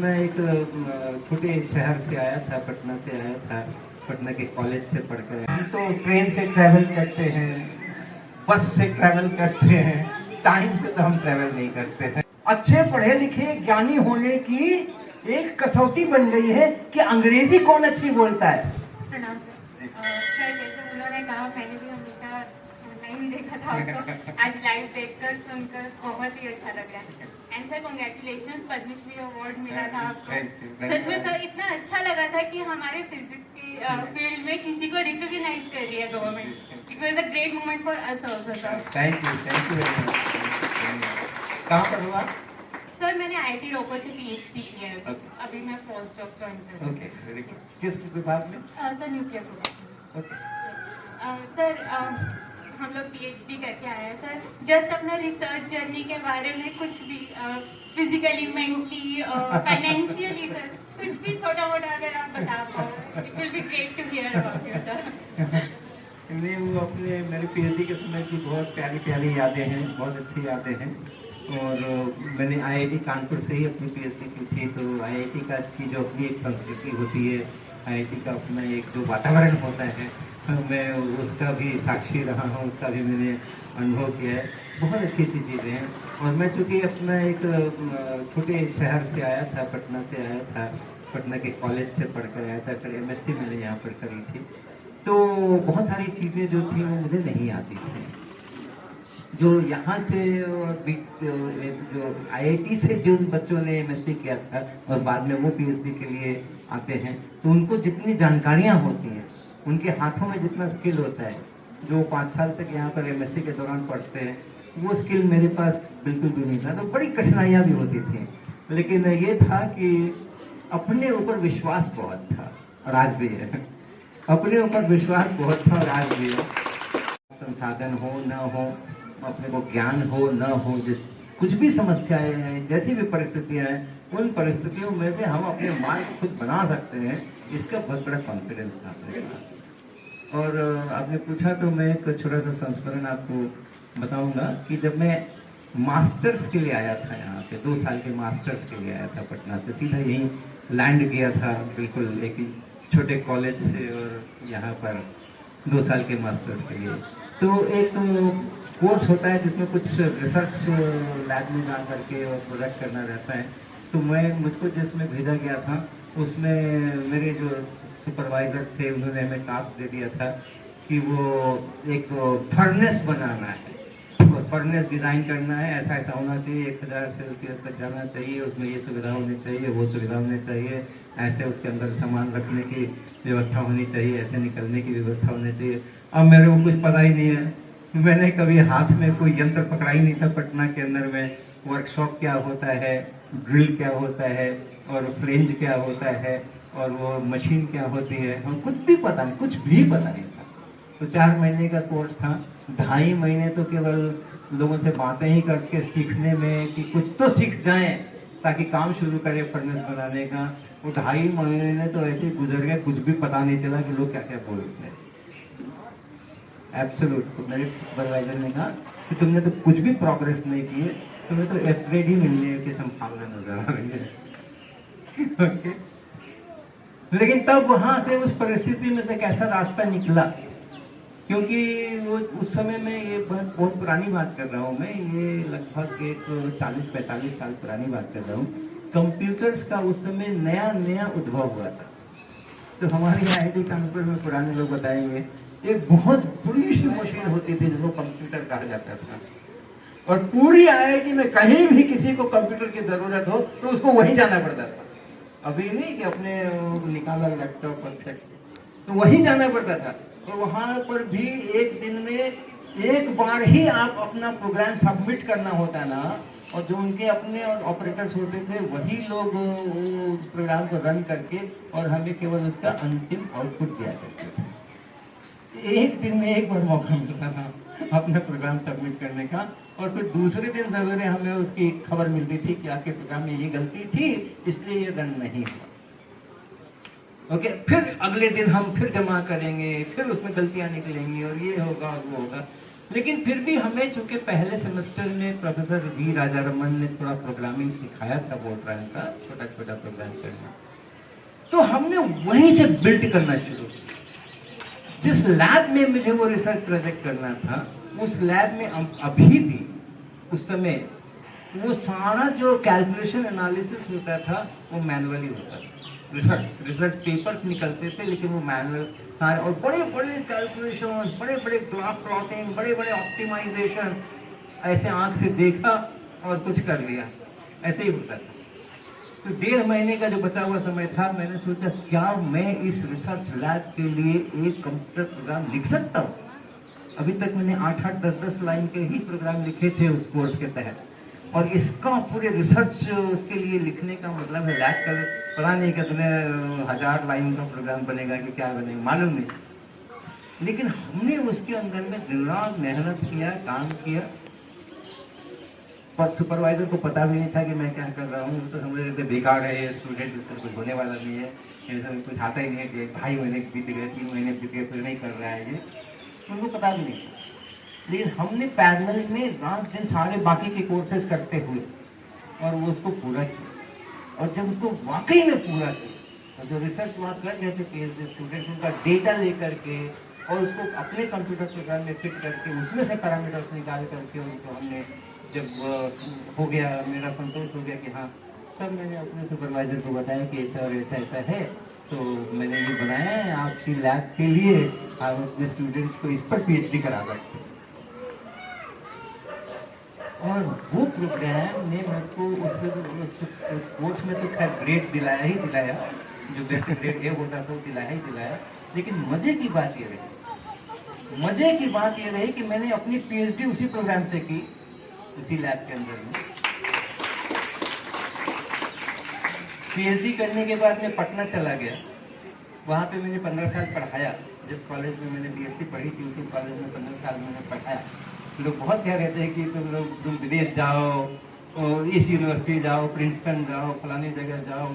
अपना एक छोटे शहर से आया था, पटना से आया था, पटना के कॉलेज से पढ़कर। हम तो ट्रेन से ट्रैवल करते हैं, बस से ट्रैवल करते हैं, टाइम से तो हम ट्रैवल नहीं करते हैं। अच्छे पढ़े लिखे ज्ञानी होने की एक कसौटी बन गई है कि अंग्रेजी कौन अच्छी बोलता है। प्रणाम सर। सर जैसे उन्होंने कहा, मैंने भी हमेशा नहीं देखा था आपको, आज लाइव देखकर सुनकर बहुत ही अच्छा लग रहा है। And sir congratulation, Padmashri award मिला था आपको। सच में सर इतना अच्छा लगा था कि हमारे फिजिक्स की फील्ड में किसी को रिकॉग्नाइज कर रही है government. It was a great moment for us also sir. Thank you very much. कहाँ पर हुआ? सर मैंने आईटी रोको से पीएचडी किया है। अभी मैं पोस्ट डॉक ज्वाइन कर रही हूँ। Okay, very good. किस विभाग में? Sir nuclear production. Okay. Sir हम लोग पीएचडी करके आए हैं सर। जस्ट अपना रिसर्च जर्नी के बारे में कुछ भी फिजिकली, मेंटली, फाइनेंशियली सर, कुछ भी छोटा मोटा अगर आप बता पाओ, it will be great to hear about you sir. नहीं, वो अपने मेरे पीएचडी के समय की बहुत प्यारी प्यारी यादें हैं, बहुत अच्छी यादें हैं। और मैंने आईआईटी कानपुर से ही अपनी पीएचडी की थी। तो आईआईटी का की जो अपनी एक संस्कृति होती है, आईआईटी का अपना एक जो वातावरण होता है, मैं उसका भी साक्षी रहा हूँ, उसका भी मैंने अनुभव किया है। बहुत अच्छी अच्छी चीज़ें हैं। और मैं चूँकि अपना एक छोटे शहर से आया था, पटना से आया था, पटना के कॉलेज से पढ़कर आया था, फिर एमएससी मैंने यहाँ पर करी थी। तो बहुत सारी चीज़ें जो थी वो मुझे नहीं आती थी। जो यहाँ से जो आईआईटी से जो बच्चों ने एमएससी किया था और बाद में वो पीएचडी के लिए आते हैं, तो उनको जितनी जानकारियाँ होती हैं, उनके हाथों में जितना स्किल होता है, जो 5 साल तक यहाँ पर एमएससी के दौरान पढ़ते हैं, वो स्किल मेरे पास बिल्कुल भी नहीं था। तो बड़ी कठिनाइयाँ भी होती थी, लेकिन ये था कि अपने ऊपर विश्वास बहुत था और आज भी है। अपने ऊपर विश्वास बहुत था और आज भी है। संसाधन हो न हो, अपने को ज्ञान हो न हो, जिस कुछ भी समस्याएं हैं, जैसी भी परिस्थितियां हैं, उन परिस्थितियों में से हम अपने मार्ग खुद बना सकते हैं, इसका बहुत बड़ा कॉन्फिडेंस था अपने पास। और आपने पूछा तो मैं एक छोटा सा संस्मरण आपको बताऊंगा कि जब मैं मास्टर्स के लिए आया था यहाँ पे, 2 साल के मास्टर्स के लिए आया था पटना से, सीधा यहीं लैंड किया था, बिल्कुल एक छोटे कॉलेज से, और यहाँ पर 2 साल के मास्टर्स के लिए। तो एक कोर्स होता है जिसमें कुछ रिसर्च लैब में जा करके और प्रोजेक्ट करना रहता है। तो मुझको जिसमें भेजा गया था, उसमें मेरे जो सुपरवाइजर थे, उन्होंने हमें टास्क दे दिया था कि वो एक फर्नेस बनाना है, और फर्नेस डिज़ाइन करना है, ऐसा ऐसा होना चाहिए, 1000 सेल्सियस तक जाना चाहिए, उसमें ये सुविधा होनी चाहिए, वो सुविधा होनी चाहिए, ऐसे उसके अंदर सामान रखने की व्यवस्था होनी चाहिए, ऐसे निकलने की व्यवस्था होनी चाहिए। अब मेरे को कुछ पता ही नहीं है, मैंने कभी हाथ में कोई यंत्र पकड़ा ही नहीं था। पटना के अंदर में वर्कशॉप क्या होता है, ड्रिल क्या होता है, और फ्लेंज क्या होता है, और वो मशीन क्या होती है, हम कुछ भी पता नहीं, कुछ भी पता नहीं था। तो 4 महीने का कोर्स था। 2.5 महीने तो केवल लोगों से बातें ही करके सीखने में कि कुछ तो सीख जाएं ताकि काम शुरू करें फर्नेस बनाने का। वो 2.5 महीने तो ऐसे गुजर गए, कुछ भी पता नहीं चला कि लोग क्या क्या बोलते हैं। एब्सोल्यूट। तो मेरे सुपरवाइजर ने कहा कि तुमने तो कुछ भी प्रोग्रेस नहीं की है, तुम्हें तो एफ ग्रेड ही मिलने की संभावना नजर आ रही है। ओके। लेकिन तब वहां से उस परिस्थिति में से कैसा रास्ता निकला, क्योंकि वो उस समय में, ये बहुत पुरानी बात कर रहा हूँ मैं, ये लगभग एक 40-45 साल पुरानी बात कर रहा हूँ। कंप्यूटर्स का उस समय नया नया उद्भव हुआ था। तो हमारे आईआईटी कानपुर में पुराने लोग बताएंगे, एक बहुत बड़ी सी मशीन होती थी जिसको कंप्यूटर कहा जाता था, और पूरी आईआईटी में कहीं भी किसी को कंप्यूटर की जरूरत हो तो उसको वहीं जाना पड़ता था। अभी नहीं कि अपने निकाला लैपटॉप और सेट, तो वहीं जाना पड़ता था। तो वहां पर भी एक दिन में एक बार ही आप अपना प्रोग्राम सबमिट करना होता ना, और जो उनके अपने ऑपरेटर्स होते थे वही लोग उस प्रोग्राम को रन करके और हमें केवल उसका अंतिम आउटपुट दिया करते थे। एक दिन में एक बार मौका मिलता था अपना प्रोग्राम सबमिट करने का, और फिर दूसरे दिन सवेरे हमें उसकी खबर मिलती थी कि आपके प्रोग्राम में ये गलती थी, इसलिए ये रन नहीं हुआ। ओके, फिर अगले दिन हम फिर जमा करेंगे, फिर उसमें गलतियां निकलेंगी और ये होगा और वो होगा। लेकिन फिर भी हमें चूंकि पहले सेमेस्टर में प्रोफेसर वी राजा रमन ने थोड़ा प्रोग्रामिंग सिखाया था, वोट्रान का छोटा छोटा प्रोग्राम करना, तो हमने वहीं से बिल्ड करना शुरू किया। जिस लैब में मुझे वो रिसर्च प्रोजेक्ट करना था, उस लैब में अभी भी उस समय वो सारा जो कैलकुलेशन एनालिसिस होता था वो मैनुअली होता था। रिसर्च पेपर्स निकलते थे लेकिन वो मैनुअल सारे, और बड़े बड़े कैलकुलेशन, बड़े बड़े ग्राफ प्लॉटिंग, बड़े बड़े ऑप्टिमाइजेशन, ऐसे आंख से देखा और कुछ कर लिया, ऐसे ही होता था। तो 1.5 महीने का जो बचा हुआ समय था, मैंने सोचा क्या मैं इस रिसर्च लैब के लिए एक कंप्यूटर प्रोग्राम लिख सकता हूँ। अभी तक मैंने 8-8, 10-10 लाइन के ही प्रोग्राम लिखे थे उस कोर्स के तहत, और इसका पूरे रिसर्च उसके लिए लिखने का मतलब है लैब का पता नहीं कितने 1000 लाइन का प्रोग्राम बनेगा कि क्या बनेगा मालूम नहीं। लेकिन हमने उसके अंदर में दिन रात मेहनत किया, काम किया, पर सुपरवाइजर को पता भी नहीं था कि मैं क्या कर रहा हूँ। तो समझ रहे थे बेकार है ये स्टूडेंट, इससे कुछ होने वाला नहीं है, ये कुछ आता ही नहीं है कि 2.5 महीने बीत गए, 3 महीने बीत गए, फिर नहीं कर रहा है ये, उनको पता भी नहीं। लेकिन हमने पैरेलल में रात दिन सारे बाकी के कोर्सेज करते हुए और वो उसको पूरा किया, और जब उसको वाकई में पूरा किया तो जो रिसर्च वहाँ कर रहे थे पीएचडी स्टूडेंट्स, उनका डेटा लेकर के और उसको अपने कंप्यूटर प्रोग्राम में फिट करके उसमें से पैरामीटर्स निकाल करके उनको हमने जब हो गया, मेरा संतोष हो गया कि हाँ, तब मैंने अपने सुपरवाइजर को बताया कि ऐसा और ऐसा ऐसा है, तो मैंने ये बनाया है आपकी लैब के लिए, आप अपने स्टूडेंट्स को इस पर पीएचडी करा सकते हैं। और वो प्रोग्राम ने मुझको उस कोर्स में तो खैर ग्रेड दिलाया ही दिलाया, जो बेस्ट ग्रेड ए होता था वो दिलाया ही दिलाया। लेकिन मजे की बात ये रही कि मैंने अपनी पीएचडी उसी प्रोग्राम से की, उसी लैब के अंदर में। पीएचडी करने के बाद मैं पटना चला गया, वहाँ पे मैंने 15 साल पढ़ाया। जिस कॉलेज में मैंने बीएससी पढ़ी थी उसी कॉलेज में 15 साल मैंने पढ़ाया। लोग बहुत कह रहे थे कि तुम विदेश जाओ, इस यूनिवर्सिटी जाओ, प्रिंसटन जाओ, फलानी जगह जाओ,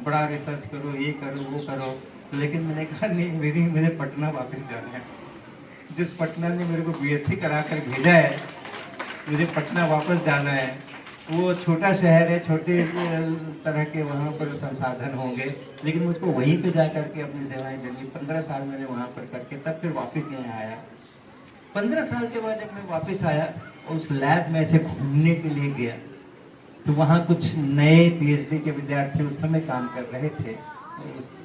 बड़ा रिसर्च करो, ये करो वो करो। लेकिन मैंने कहा नहीं, मुझे पटना वापस जाना है। जिस पटना ने मेरे को बीएससी करा कर भेजा है, मुझे पटना वापस जाना है। वो छोटा शहर है, छोटे तरह के वहाँ पर संसाधन होंगे, लेकिन मुझको वहीं पे जा करके अपनी सेवाएं देनी। 15 साल मैंने वहाँ पर करके तब फिर वापस यहाँ आया। 15 साल के बाद जब मैं वापस आया, उस लैब में से घूमने के लिए गया, तो वहाँ कुछ नए पीएचडी के विद्यार्थी उस समय काम कर रहे थे।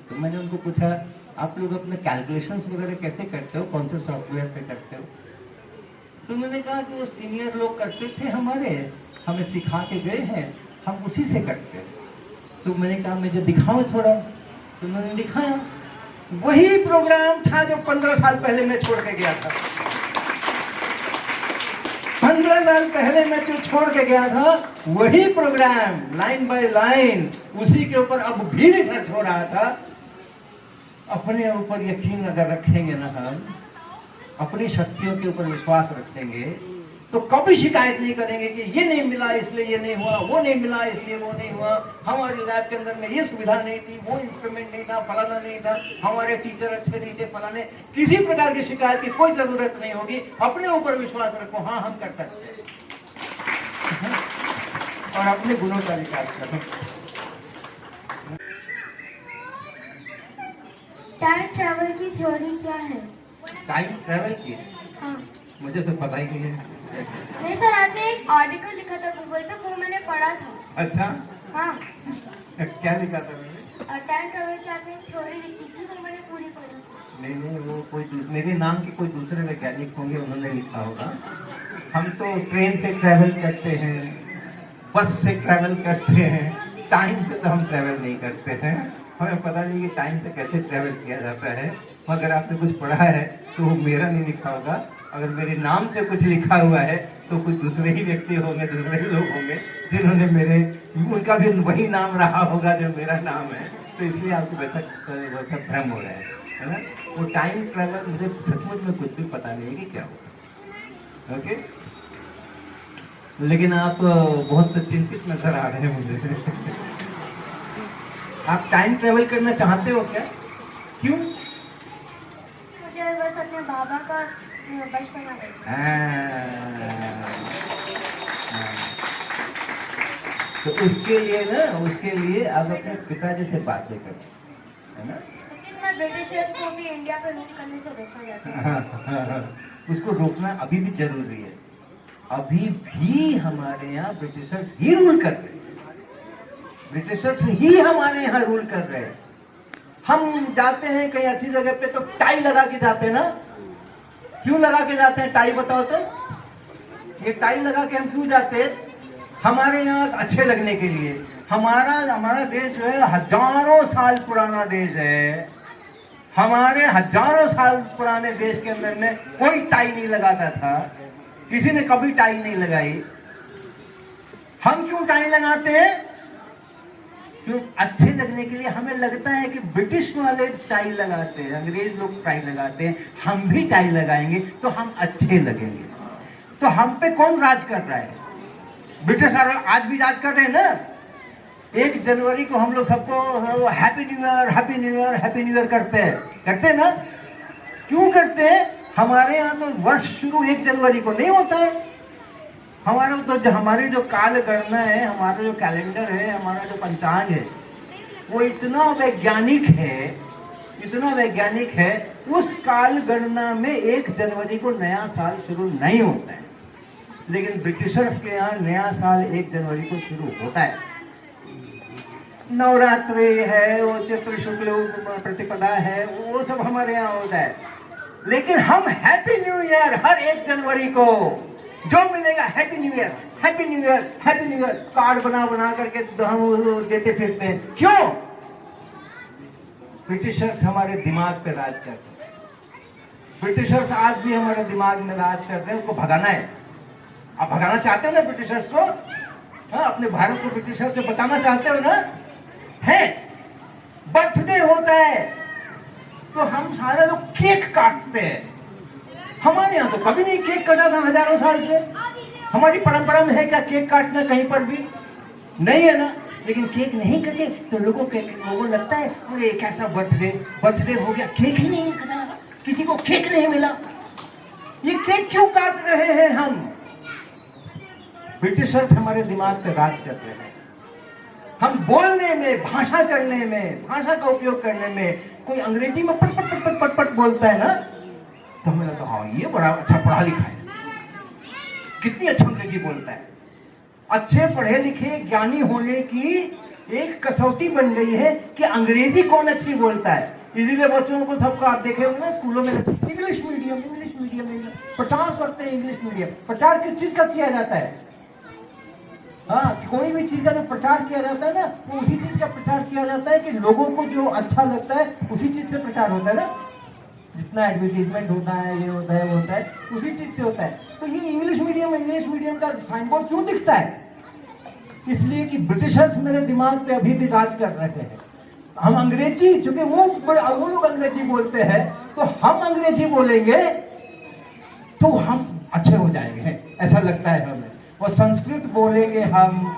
तो मैंने उनको पूछा, आप लोग अपने कैलकुलेशंस वगैरह कैसे करते हो, कौन से सॉफ्टवेयर पे करते हो? तो मैंने कहा कि वो सीनियर लोग करते थे हमारे, हमें सिखा के गए हैं, हम उसी से करते हैं। तो मैंने कहा मुझे दिखाओ थोड़ा, तो मैंने दिखाया। वही प्रोग्राम था जो 15 साल पहले मैं छोड़ के गया था। 15 साल पहले मैं जो छोड़ के गया था, वही प्रोग्राम लाइन बाय लाइन, उसी के ऊपर अब भी रिसर्च हो रहा था। अपने ऊपर यकीन अगर रखेंगे ना, हम अपनी शक्तियों के ऊपर विश्वास रखेंगे, तो कभी शिकायत नहीं करेंगे कि ये नहीं मिला इसलिए ये नहीं हुआ, वो नहीं मिला इसलिए वो नहीं हुआ, हमारी लैब के अंदर में ये सुविधा नहीं थी, वो इंस्ट्रूमेंट नहीं था, फलाना नहीं था, हमारे टीचर अच्छे नहीं थे, फलाने। किसी प्रकार की शिकायत की कोई जरूरत नहीं होगी। अपने ऊपर विश्वास रखो, हाँ हम कर सकते हैं, और अपने गुणों का विकास करो। टाइम ट्रैवल की थ्योरी क्या है? टाइम ट्रैवल की? हाँ। मुझे तो पता ही नहीं है। नहीं सर, आपने एक आर्टिकल लिखा था गूगल पे, वो मैंने पढ़ा था। अच्छा, हाँ। क्या लिखा था मैंने? टाइम ट्रैवल की आपने एक थ्योरी लिखी थी, वो मैंने पूरी पढ़ी। नहीं, वो कोई मेरे नाम के कोई दूसरे वैज्ञानिक होंगे, उन्होंने लिखा होगा। हम तो ट्रेन से ट्रैवल करते हैं, बस से ट्रैवल करते हैं, टाइम से तो हम ट्रैवल नहीं करते हैं। हमें पता नहीं कि टाइम से कैसे ट्रैवल किया जाता है। अगर आपने कुछ पढ़ा है तो वो मेरा नहीं लिखा होगा। अगर मेरे नाम से कुछ लिखा हुआ है तो कुछ दूसरे ही व्यक्ति होंगे, दूसरे ही लोग होंगे जिन्होंने उनका भी वही नाम रहा होगा जो मेरा नाम है। तो इसलिए आपको वैसा भ्रम हो रहा है ना। वो टाइम ट्रैवल मुझे सचमुच में कुछ भी पता नहीं है कि क्या होगा। ओके, लेकिन आप बहुत चिंतित नजर आ रहे हैं मुझे। आप टाइम ट्रेवल करना चाहते हो क्या? क्यों? मुझे बस अपने बाबा का बचपन में गई। तो उसके लिए अब अपने पिताजी से बातें करो, है ना? लेकिन मैं ब्रिटिशर्स को भी इंडिया पे रूल करने से रोका जाता है। उसको रोकना अभी भी जरूरी है। अभी भी हमारे यहाँ ब्रिटिशर्स ही रूल कर रहे हैं, ब्रिटिशर्स ही हमारे यहाँ रूल कर रहे हैं। हम जाते हैं कहीं अच्छी जगह पे तो टाई लगा के जाते हैं ना। क्यों लगा के जाते हैं टाई, बताओ तो? ये टाई लगा के हम क्यों जाते हैं? हमारे यहाँ अच्छे लगने के लिए। हमारा देश जो है हजारों साल पुराना देश है। हमारे हजारों साल पुराने देश के अंदर में कोई टाई नहीं लगाता था, किसी ने कभी टाई नहीं लगाई। हम क्यों टाई लगाते हैं? क्यों? अच्छे लगने के लिए। हमें लगता है कि ब्रिटिश वाले टाई लगाते हैं, अंग्रेज लोग टाई लगाते हैं, हम भी टाई लगाएंगे तो हम अच्छे लगेंगे। तो हम पे कौन राज कर रहा है? ब्रिटिश आज भी राज कर रहे हैं ना। 1 जनवरी को हम लोग सबको happy new year, happy new year, happy new year करते हैं ना। क्यों करते हैं? हमारे यहाँ तो वर्ष शुरू 1 जनवरी को नहीं होता है। हमारे जो काल गणना है, हमारा जो कैलेंडर है, हमारा जो पंचांग है, वो इतना वैज्ञानिक है, उस काल गणना में 1 जनवरी को नया साल शुरू नहीं होता है। लेकिन ब्रिटिशर्स के यहाँ नया साल 1 जनवरी को शुरू होता है। नवरात्रि है, वो चित्र शुक्ल प्रतिपदा है, वो सब हमारे यहाँ होता है। लेकिन हम हैप्पी न्यू ईयर हर 1 जनवरी को जो मिलेगा, happy new year, happy new year, happy new year, card बना करके हम देते फिरते हैं। क्यों? ब्रिटिशर्स हमारे दिमाग पे राज करते हैं। ब्रिटिशर्स आज भी हमारे दिमाग में राज करते हैं, उसको भगाना है। आप भगाना चाहते हो ना ब्रिटिशर्स को? हाँ, अपने भारत को ब्रिटिशर्स से बचाना चाहते हो ना? है, बर्थडे होता है तो हम सारे लोग केक काटते हैं। हमारे यहाँ तो कभी नहीं केक कटा था हजारों साल से। हमारी परंपरा में है क्या केक काटना? कहीं पर भी नहीं है ना। लेकिन केक नहीं कटे तो लोगों को लगता है अरे कैसा बर्थडे हो गया, केक ही नहीं कटा, किसी को केक नहीं मिला। ये केक क्यों काट रहे हैं हम? ब्रिटिशर्स हमारे दिमाग पे राज करते हैं। हम बोलने में, भाषा करने में, भाषा का उपयोग करने में, कोई अंग्रेजी में पट पट पट पट पट बोलता है ना, तो हमें लगता है हाँ ये बड़ा अच्छा पढ़ा लिखा है, कितनी अच्छा अंग्रेजी बोलता है। अच्छे पढ़े लिखे ज्ञानी होने की एक कसौटी बन गई है कि अंग्रेजी कौन अच्छी बोलता है। इसीलिए बच्चों को सबको आप देखे होंगे ना स्कूलों में इंग्लिश मीडियम प्रचार करते हैं। इंग्लिश मीडियम प्रचार किस चीज का किया जाता है? हाँ, कोई भी चीज का जो प्रचार किया जाता है ना, वो उसी चीज का प्रचार किया जाता है कि लोगों को जो अच्छा लगता है उसी चीज से प्रचार होता है ना। जितना एडवर्टीजमेंट होता है, ये होता है, वो होता है, उसी चीज से होता है। तो ये इंग्लिश मीडियम का साइन बोर्ड क्यों दिखता है? इसलिए कि ब्रिटिशर्स मेरे दिमाग पे अभी भी राज कर रहे हैं। हम अंग्रेजी, चूंकि वो लोग अंग्रेजी बोलते हैं, तो हम अंग्रेजी बोलेंगे तो हम अच्छे हो जाएंगे, ऐसा लगता है हमें। वो संस्कृत बोलेंगे हम,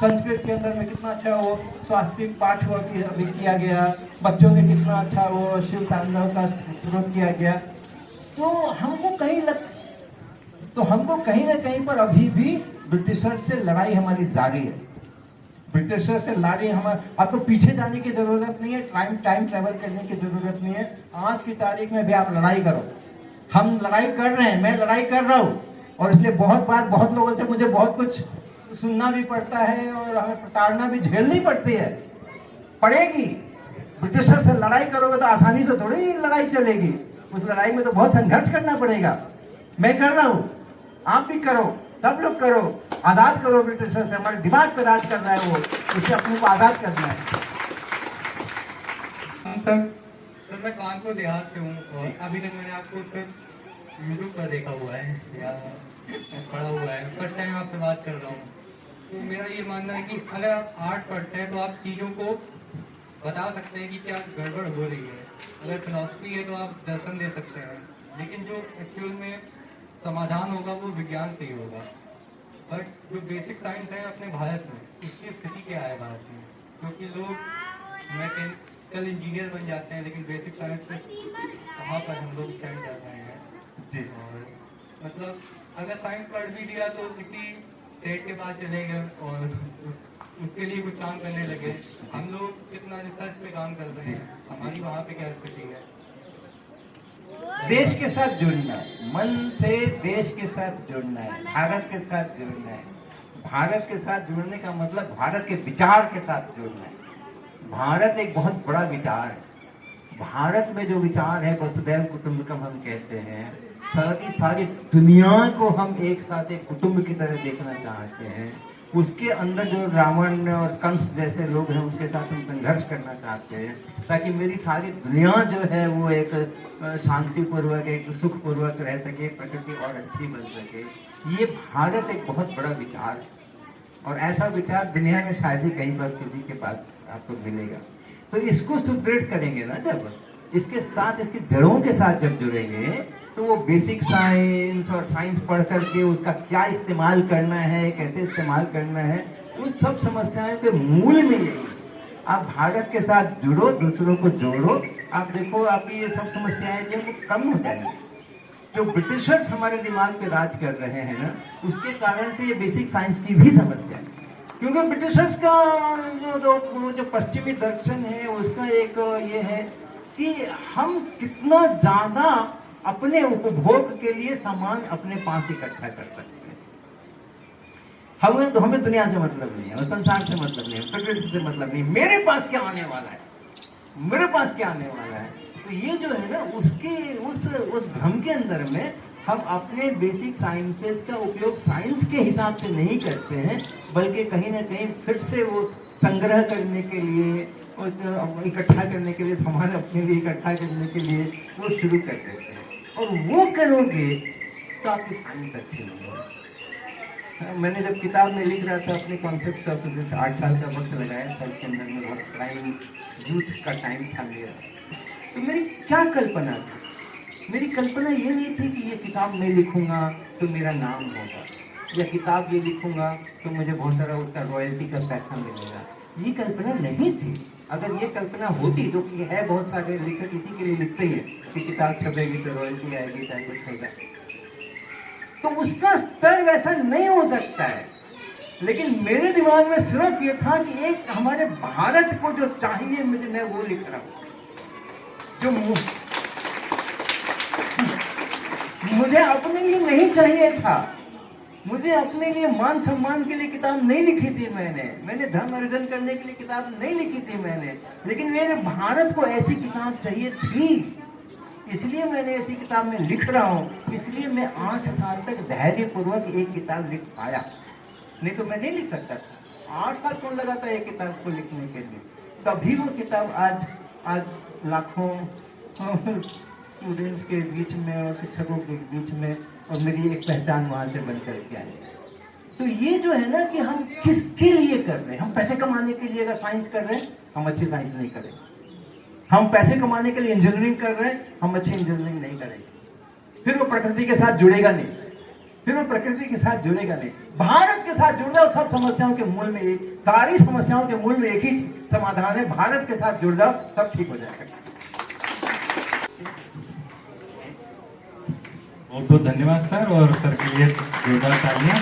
संस्कृत के अंदर में कितना अच्छा वो स्वास्तिक पाठ अभी किया गया, बच्चों में कितना अच्छा वो शिव तांडव का स्रोत किया गया। तो हमको कहीं ना कहीं पर अभी भी ब्रिटिशर से लड़ाई हमारी जारी है। ब्रिटिशर से लड़ाई आपको पीछे जाने की जरूरत नहीं है, टाइम ट्रेवल करने की जरूरत नहीं है। आज की तारीख में भी आप लड़ाई करो। हम लड़ाई कर रहे हैं, मैं लड़ाई कर रहा हूँ, और इसलिए बहुत बार बहुत लोगों से मुझे बहुत कुछ सुनना भी पड़ता है और हमें प्रताड़ना भी झेलनी पड़ेगी। ब्रिटिशर से लड़ाई करोगे तो आसानी से थोड़ी लड़ाई चलेगी, उस लड़ाई में तो बहुत संघर्ष करना पड़ेगा। मैं कर रहा हूँ, आप भी करो, सब लोग करो, आजाद करो ब्रिटिशर से। हमारे दिमाग पर राज करना है, वो उसे अपने को आजाद करना है। सर मैं कानपुर देहात से हूँ और अभी तक मैंने आपको यूट्यूब पर देखा हुआ है या पढ़ा हुआ है, फर्स्ट टाइम आपसे बात कर रहा हूँ। तो मेरा ये मानना है कि अगर आप आर्ट पढ़ते हैं तो आप चीज़ों को बता सकते हैं कि क्या गड़बड़ हो रही है। अगर फिलॉसफी है तो आप दर्शन दे सकते हैं, लेकिन जो एक्चुअल में समाधान होगा वो विज्ञान से ही होगा। बट जो बेसिक साइंस है अपने भारत में, उसकी स्थिति क्या है भारत में? क्योंकि लोग मैकेनिकल इंजीनियर बन जाते हैं, लेकिन बेसिक साइंस पे कहाँ पर हम लोग स्टैंड कर रहे हैं। जी। और मतलब अगर साइंस पढ़ भी दिया तो किसी सेठ के पास चले गए और उसके लिए कुछ काम करने लगे। हम लोग कितना रिसर्च पे काम कर रहे हैं, हमारी वहाँ पे क्या स्थिति है? देश के साथ जुड़ना है, मन से देश के साथ जुड़ना है, भारत के साथ जुड़ना है। भारत के साथ जुड़ने का मतलब भारत के विचार के साथ जुड़ना है। भारत एक बहुत बड़ा विचार है। भारत में जो विचार है वसुधैव कुटुंबकम हम कहते हैं। सारी दुनिया को हम एक साथ एक कुटुंब की तरह देखना चाहते हैं। उसके अंदर जो रावण और कंस जैसे लोग हैं उनके साथ हम संघर्ष करना चाहते हैं, ताकि मेरी सारी दुनिया जो है वो एक शांतिपूर्वक, एक सुखपूर्वक रह सके, प्रकृति और अच्छी बन सके। ये भारत एक बहुत बड़ा विचार है और ऐसा विचार दुनिया में शायद ही कहीं पर किसी के पास आपको मिलेगा। तो इसको सुदृढ़ करेंगे ना, जब इसके साथ, इसकी जड़ों के साथ जब जुड़ेंगे तो वो बेसिक साइंस और साइंस पढ़ करके उसका क्या इस्तेमाल करना है, कैसे इस्तेमाल करना है, उन सब समस्याओं के मूल में यही। आप भारत के साथ जुड़ो, दूसरों को जोड़ो, आप देखो आपकी ये सब समस्याएं जो वो कम हो जाएंगी। जो ब्रिटिशर्स हमारे दिमाग पे राज कर रहे हैं ना, उसके कारण से ये बेसिक साइंस की भी समस्या है। क्योंकि ब्रिटिशर्स का जो पश्चिमी दर्शन है उसका एक ये है कि हम कितना ज्यादा अपने उपभोग के लिए सामान अपने पास इकट्ठा कर सकते हैं। हमें दुनिया से मतलब नहीं है, संसार से मतलब नहीं है, प्रकृति से मतलब नहीं, मेरे पास क्या आने वाला है, मेरे पास क्या आने वाला है। तो ये जो है ना, उसके उस भ्रम के अंदर में हम अपने बेसिक साइंसेस का उपयोग साइंस के हिसाब से नहीं करते हैं, बल्कि कहीं ना कहीं फिर से वो संग्रह करने के लिए और इकट्ठा करने के लिए, सामान अपने लिए इकट्ठा करने के लिए वो शुरू कर देते हैं। और वो करोगे तो आपकी साइंस अच्छी नहीं होगी। मैंने जब किताब में लिख रहा था अपने कॉन्सेप्ट ऑफ 8 साल का वक्त लगाया था, उसके अंदर में बहुत टाइम, यूथ का टाइम था मेरा। तो मेरी क्या कल्पना थी? मेरी कल्पना ये नहीं थी कि ये किताब मैं लिखूंगा तो मेरा नाम होगा, या किताब ये लिखूंगा तो मुझे बहुत सारा उसका रॉयल्टी का पैसा मिलेगा। ये कल्पना नहीं थी। अगर ये कल्पना होती, जो कि है, बहुत सारे लेखक इसी के लिए लिखते हैं कि किताब छपेगी तो रॉयल्टी आएगी, चाहे कुछ होगा, तो उसका स्तर वैसा नहीं हो सकता है। लेकिन मेरे दिमाग में सिर्फ ये था कि एक हमारे भारत को जो चाहिए मुझे, मैं वो लिख रहा हूं। जो मुझे अपने लिए नहीं चाहिए था, मुझे अपने लिए मान सम्मान के लिए किताब नहीं लिखी थी मैंने धन अर्जन करने के लिए किताब नहीं लिखी थी मैंने, लेकिन मेरे भारत को ऐसी किताब चाहिए थी, इसलिए मैंने ऐसी किताब में लिख रहा हूँ। इसलिए मैं 8 साल तक धैर्यपूर्वक एक किताब लिख पाया, नहीं तो मैं नहीं लिख सकता था। 8 साल कौन लगा था एक किताब को लिखने के लिए? तभी वो किताब आज लाखों स्टूडेंट्स के बीच में और शिक्षकों के बीच में, और मेरी एक पहचान वहां से बन करके आई। तो ये जो है ना कि हम किसके लिए कर रहे हैं? हम पैसे कमाने के लिए अगर साइंस कर रहे हैं, हम अच्छी साइंस नहीं करेंगे। हम पैसे कमाने के लिए इंजीनियरिंग कर रहे हैं, हम अच्छी इंजीनियरिंग नहीं करेंगे। फिर वो प्रकृति के साथ जुड़ेगा नहीं, फिर वो प्रकृति के साथ जुड़ेगा नहीं। भारत के साथ जुड़ जाओ, सब समस्याओं के मूल में, सारी समस्याओं के मूल में एक ही समाधान है, भारत के साथ जुड़ जाओ, सब ठीक हो जाएगा। बहुत बहुत धन्यवाद सर, और सर के लिए जोरदार तालियां।